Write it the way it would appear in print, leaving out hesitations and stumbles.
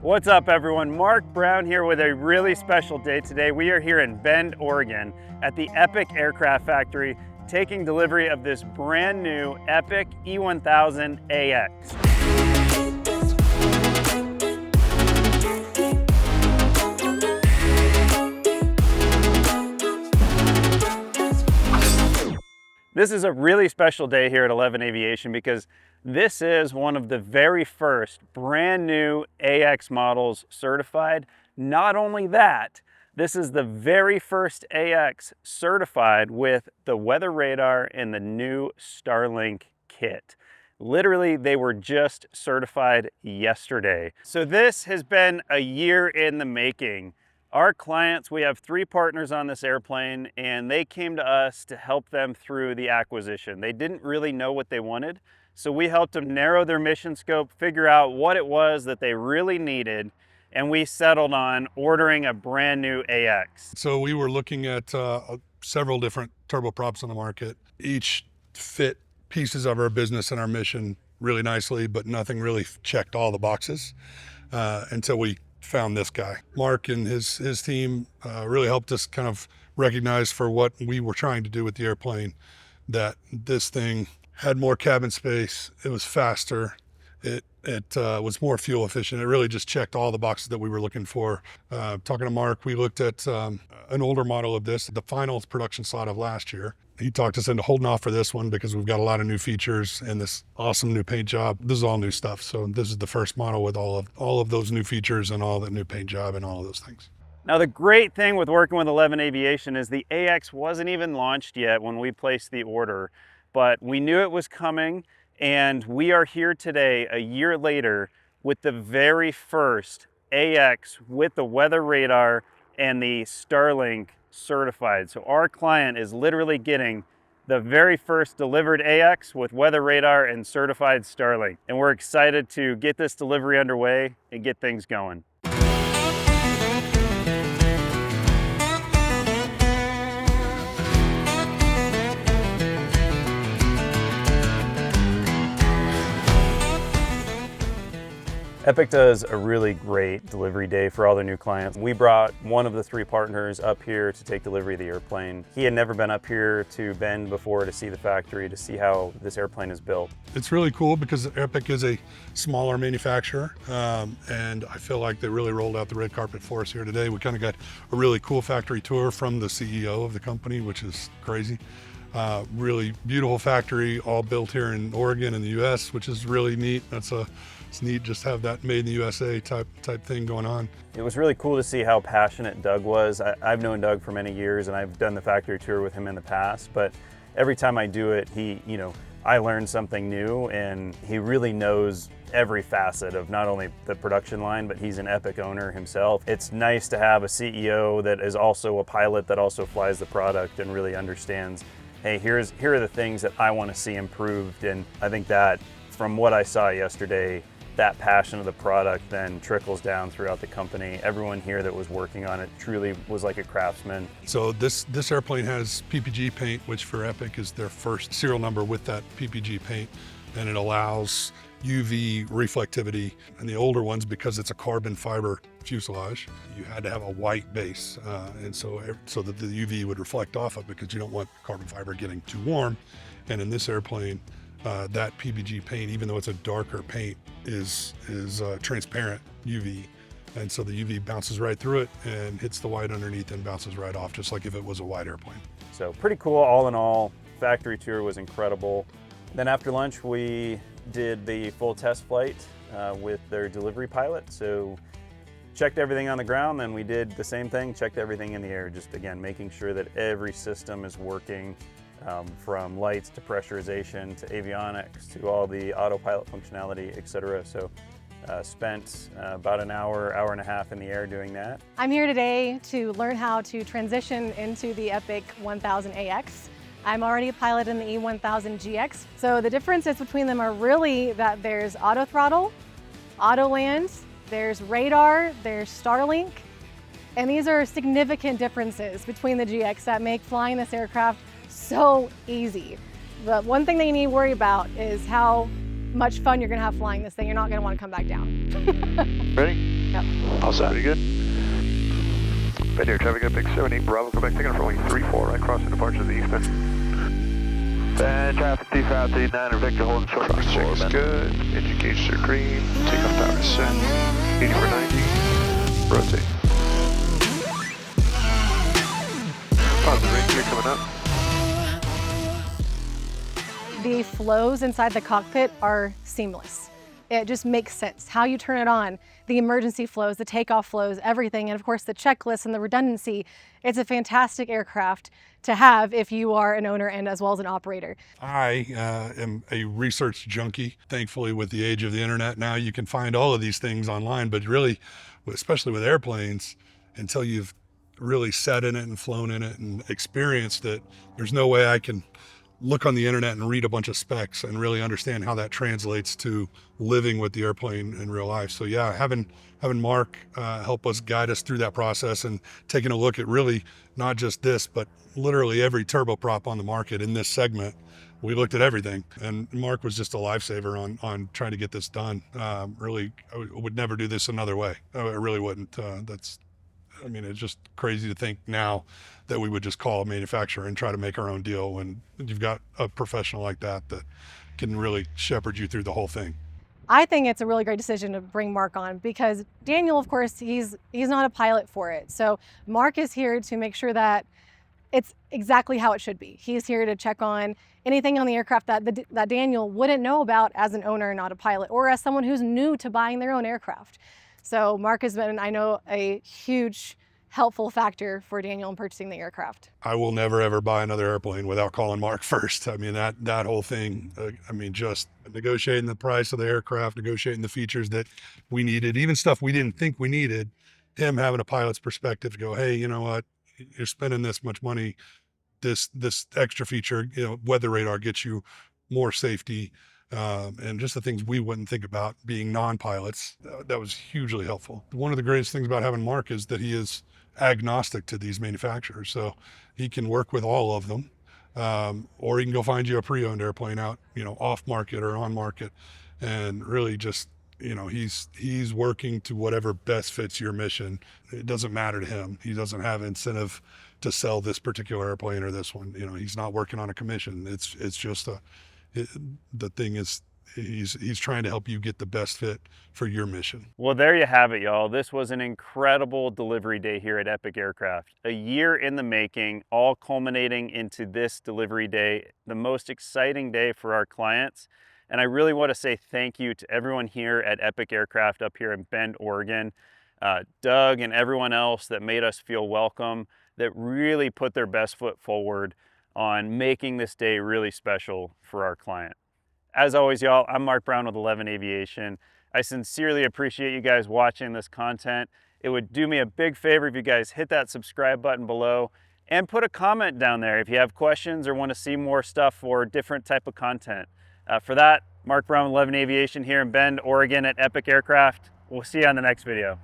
What's up everyone? Mark Brown here with a really special day today. We are here in Bend, Oregon at the Epic Aircraft Factory taking delivery of this brand new Epic E1000 AX. This is a really special day here at 11 Aviation because this is one of the very first brand new AX models certified. Not only that, this is the very first AX certified with the weather radar and the new Starlink kit. Literally, they were just certified yesterday. So this has been a year in the making. Our clients, we have 3 partners on this airplane, and they came to us to help them through the acquisition. They didn't really know what they wanted, so we helped them narrow their mission scope, figure out what it was that they really needed, and we settled on ordering a brand new AX. So we were looking at several different turboprops on the market. Each fit pieces of our business and our mission really nicely, but nothing really checked all the boxes until we found this guy. Mark and his team really helped us kind of recognize for what we were trying to do with the airplane, that this thing had more cabin space, it was faster, it was more fuel efficient. It really just checked all the boxes that we were looking for. Talking to Mark, we looked at an older model of this, the final production slot of last year. He talked us into holding off for this one because we've got a lot of new features and this awesome new paint job. This is all new stuff. So this is the first model with all of those new features and all that new paint job and all of those things. Now the great thing with working with 11 Aviation is the AX wasn't even launched yet when we placed the order, but we knew it was coming, and we are here today, a year later, with the very first AX with the weather radar and the Starlink certified. So our client is literally getting the very first delivered AX with weather radar and certified Starlink. And we're excited to get this delivery underway and get things going. Epic does a really great delivery day for all their new clients. We brought one of the 3 partners up here to take delivery of the airplane. He had never been up here to Bend before to see the factory, to see how this airplane is built. It's really cool because Epic is a smaller manufacturer, and I feel like they really rolled out the red carpet for us here today. We kind of got a really cool factory tour from the CEO of the company, which is crazy. Really beautiful factory, all built here in Oregon in the US, which is really neat. It's neat just to have that made in the USA type thing going on. It was really cool to see how passionate Doug was. I've known Doug for many years and I've done the factory tour with him in the past, but every time I do it, I learn something new, and he really knows every facet of not only the production line, but he's an Epic owner himself. It's nice to have a CEO that is also a pilot that also flies the product and really understands, hey, here are the things that I want to see improved. And I think that from what I saw yesterday, that passion of the product then trickles down throughout the company. Everyone here that was working on it truly was like a craftsman. So this airplane has PPG paint, which for Epic is their first serial number with that PPG paint, and it allows UV reflectivity. And the older ones, because it's a carbon fiber fuselage, you had to have a white base, and so that the UV would reflect off of it, because you don't want carbon fiber getting too warm. And in this airplane, that PPG paint, even though it's a darker paint, is transparent UV, and so the UV bounces right through it and hits the white underneath and bounces right off, just like if it was a white airplane. So pretty cool all in all. Factory tour was incredible. Then after lunch we did the full test flight with their delivery pilot. So checked everything on the ground, then we did the same thing, checked everything in the air, just again making sure that every system is working. From lights to pressurization to avionics to all the autopilot functionality, etc. So spent about an hour and a half in the air doing that. I'm here today to learn how to transition into the Epic E1000 AX. I'm already a pilot in the E1000 GX. So the differences between them are really that there's auto throttle, auto land, there's radar, there's Starlink, and these are significant differences between the GX that make flying this aircraft so easy. The one thing that you need to worry about is how much fun you're gonna have flying this thing. You're not gonna want to come back down. Ready? Go. All set. Pretty good. Bend here, traffic Epic 78 Bravo, Quebec, taking off runway 34, right crossing departure of the eastman. Bend traffic 3539, Victor holding short. Cross 4, is bend. good. Engine gauges are green. Takeoff power set. 80 for 90. Rotate. Positive range here coming up. The flows inside the cockpit are seamless. It just makes sense. How you turn it on, the emergency flows, the takeoff flows, everything, and of course the checklist and the redundancy. It's a fantastic aircraft to have if you are an owner and as well as an operator. I am a research junkie. Thankfully, with the age of the internet now, you can find all of these things online, but really, especially with airplanes, until you've really sat in it and flown in it and experienced it, there's no way I can look on the internet and read a bunch of specs and really understand how that translates to living with the airplane in real life. So yeah, having Mark help us guide us through that process and taking a look at really not just this, but literally every turboprop on the market in this segment. We looked at everything, and Mark was just a lifesaver on trying to get this done. Really, I would never do this another way. I really wouldn't. I mean, it's just crazy to think now that we would just call a manufacturer and try to make our own deal when you've got a professional like that that can really shepherd you through the whole thing. I think it's a really great decision to bring Mark on because Daniel, of course, he's not a pilot for it. So Mark is here to make sure that it's exactly how it should be. He's here to check on anything on the aircraft that Daniel wouldn't know about as an owner, not a pilot, or as someone who's new to buying their own aircraft. So Mark has been, I know, a huge helpful factor for Daniel in purchasing the aircraft. I will never ever buy another airplane without calling Mark first. I mean, that whole thing, I mean, just negotiating the price of the aircraft, negotiating the features that we needed, even stuff we didn't think we needed, him having a pilot's perspective to go, hey, you know what, you're spending this much money, this extra feature, you know, weather radar gets you more safety, and just the things we wouldn't think about being non-pilots. That was hugely helpful. One of the greatest things about having Mark is that he is agnostic to these manufacturers. So he can work with all of them, or he can go find you a pre-owned airplane out, you know, off market or on market, and really just, you know, he's working to whatever best fits your mission. It doesn't matter to him. He doesn't have incentive to sell this particular airplane or this one. You know, he's not working on a commission. It's just the thing is, he's trying to help you get the best fit for your mission. Well, there you have it, y'all. This was an incredible delivery day here at Epic Aircraft. A year in the making, all culminating into this delivery day, the most exciting day for our clients. And I really want to say thank you to everyone here at Epic Aircraft up here in Bend, Oregon. Doug and everyone else that made us feel welcome, that really put their best foot forward on making this day really special for our client. As always, y'all, I'm Mark Brown with 11 Aviation. I sincerely appreciate you guys watching this content. It would do me a big favor if you guys hit that subscribe button below and put a comment down there if you have questions or want to see more stuff or different type of content. For that, Mark Brown with 11 Aviation here in Bend, Oregon at Epic Aircraft. We'll see you on the next video.